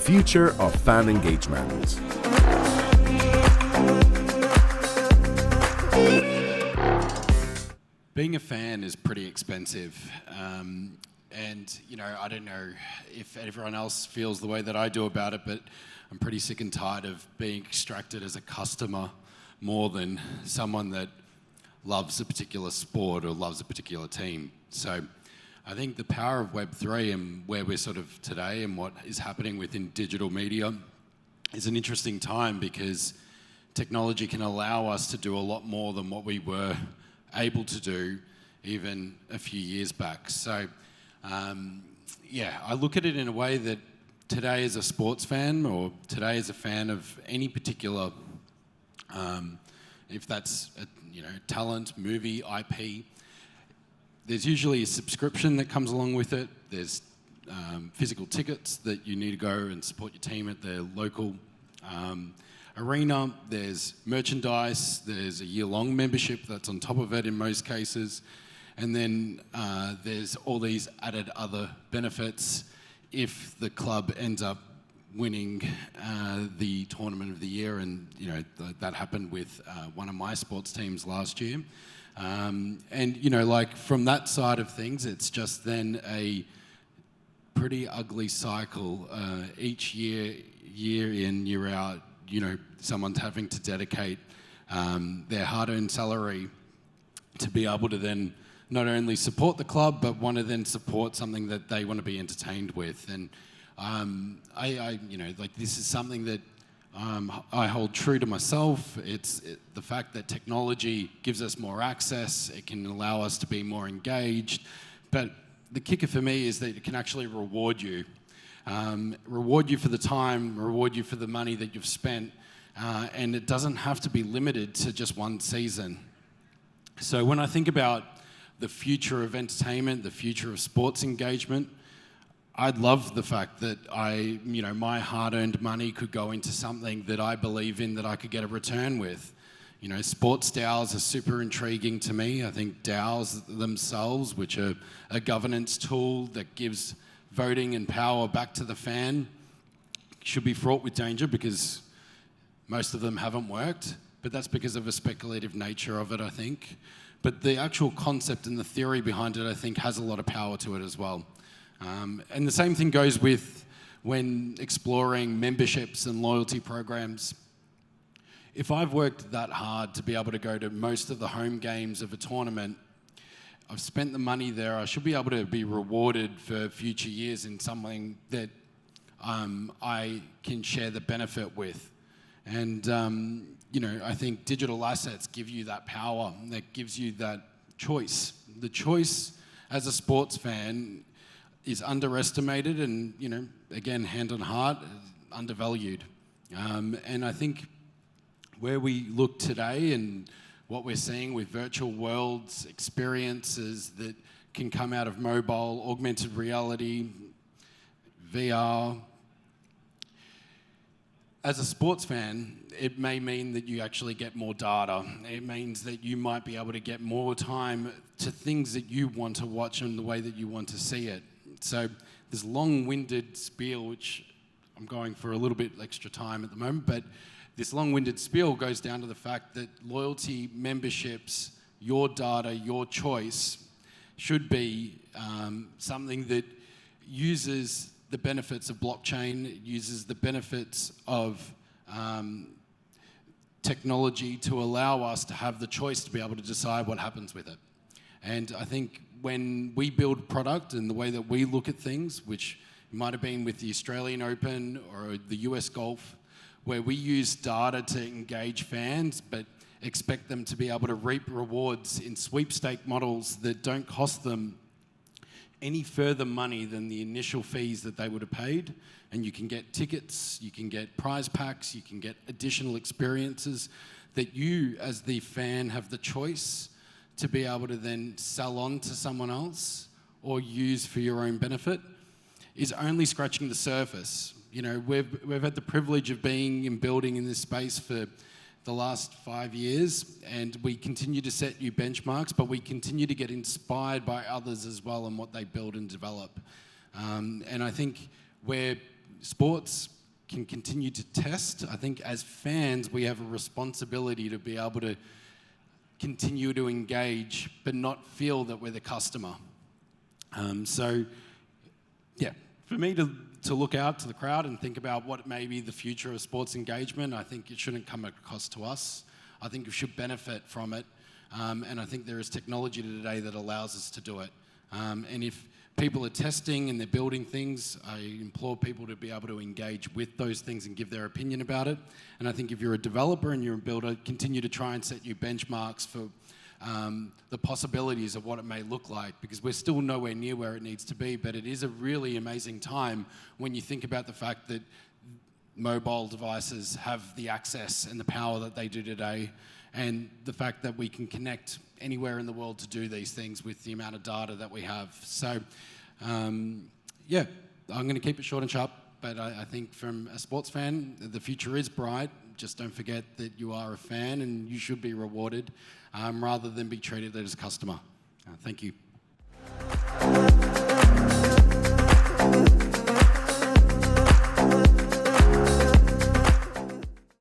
future of fan engagement. Being a fan is pretty expensive. And, I don't know if everyone else feels the way that I do about it, but I'm pretty sick and tired of being extracted as a customer more than someone that loves a particular sport or loves a particular team. So I think the power of Web3 and where we're sort of today and what is happening within digital media is an interesting time, because technology can allow us to do a lot more than what we were able to do even a few years back. So I look at it in a way that today as a sports fan, or today as a fan of any particular, if that's talent, movie, IP, there's usually a subscription that comes along with it. There's physical tickets that you need to go and support your team at their local arena. There's merchandise. There's a year-long membership that's on top of it in most cases. And then there's all these added other benefits if the club ends up winning the tournament of the year, and that happened with one of my sports teams last year. From that side of things, it's just then a pretty ugly cycle. Each year in, year out, someone's having to dedicate their hard-earned salary to be able to then not only support the club, but want to then support something that they want to be entertained with. And this is something that I hold true to myself. It's the fact that technology gives us more access. It can allow us to be more engaged. But the kicker for me is that it can actually reward you. Reward you for the time, reward you for the money that you've spent. And it doesn't have to be limited to just one season. So when I think about the future of entertainment, the future of sports engagement, I'd love the fact that my hard-earned money could go into something that I believe in, that I could get a return with. Sports DAOs are super intriguing to me. I think DAOs themselves, which are a governance tool that gives voting and power back to the fan, should be fraught with danger, because most of them haven't worked. But that's because of a speculative nature of it, I think. But the actual concept and the theory behind it, I think, has a lot of power to it as well. And the same thing goes with when exploring memberships and loyalty programs. If I've worked that hard to be able to go to most of the home games of a tournament, I've spent the money there, I should be able to be rewarded for future years in something that I can share the benefit with. And I think digital assets give you that power, that gives you that choice. The choice as a sports fan is underestimated and, again, hand on heart, undervalued. And I think where we look today and what we're seeing with virtual worlds, experiences that can come out of mobile, augmented reality, VR, as a sports fan, it may mean that you actually get more data. It means that you might be able to get more time to things that you want to watch and the way that you want to see it. So this long-winded spiel, which I'm going for a little bit extra time at the moment, but this long-winded spiel goes down to the fact that loyalty, memberships, your data, your choice should be something that uses the benefits of blockchain, uses the benefits of technology to allow us to have the choice to be able to decide what happens with it. And I think when we build product and the way that we look at things, which might have been with the Australian Open or the US Golf, where we use data to engage fans, but expect them to be able to reap rewards in sweepstake models that don't cost them any further money than the initial fees that they would have paid. And you can get tickets, you can get prize packs, you can get additional experiences that you, as the fan, have the choice to be able to then sell on to someone else or use for your own benefit, is only scratching the surface. We've had the privilege of being and building in this space for the last 5 years, and we continue to set new benchmarks, but we continue to get inspired by others as well and what they build and develop. And I think where sports can continue to test. I think as fans, we have a responsibility to be able to continue to engage, but not feel that we're the customer. So, yeah, for me to look out to the crowd and think about what may be the future of sports engagement, I think it shouldn't come at a cost to us. I think we should benefit from it. And I think there is technology today that allows us to do it. And if people are testing and they're building things, I implore people to be able to engage with those things and give their opinion about it. And I think if you're a developer and you're a builder, continue to try and set new benchmarks for the possibilities of what it may look like, because we're still nowhere near where it needs to be, but it is a really amazing time when you think about the fact that mobile devices have the access and the power that they do today, and the fact that we can connect anywhere in the world to do these things with the amount of data that we have. So, yeah, I'm going to keep it short and sharp, but I think from a sports fan, the future is bright. Just don't forget that you are a fan and you should be rewarded rather than be treated as a customer. Thank you.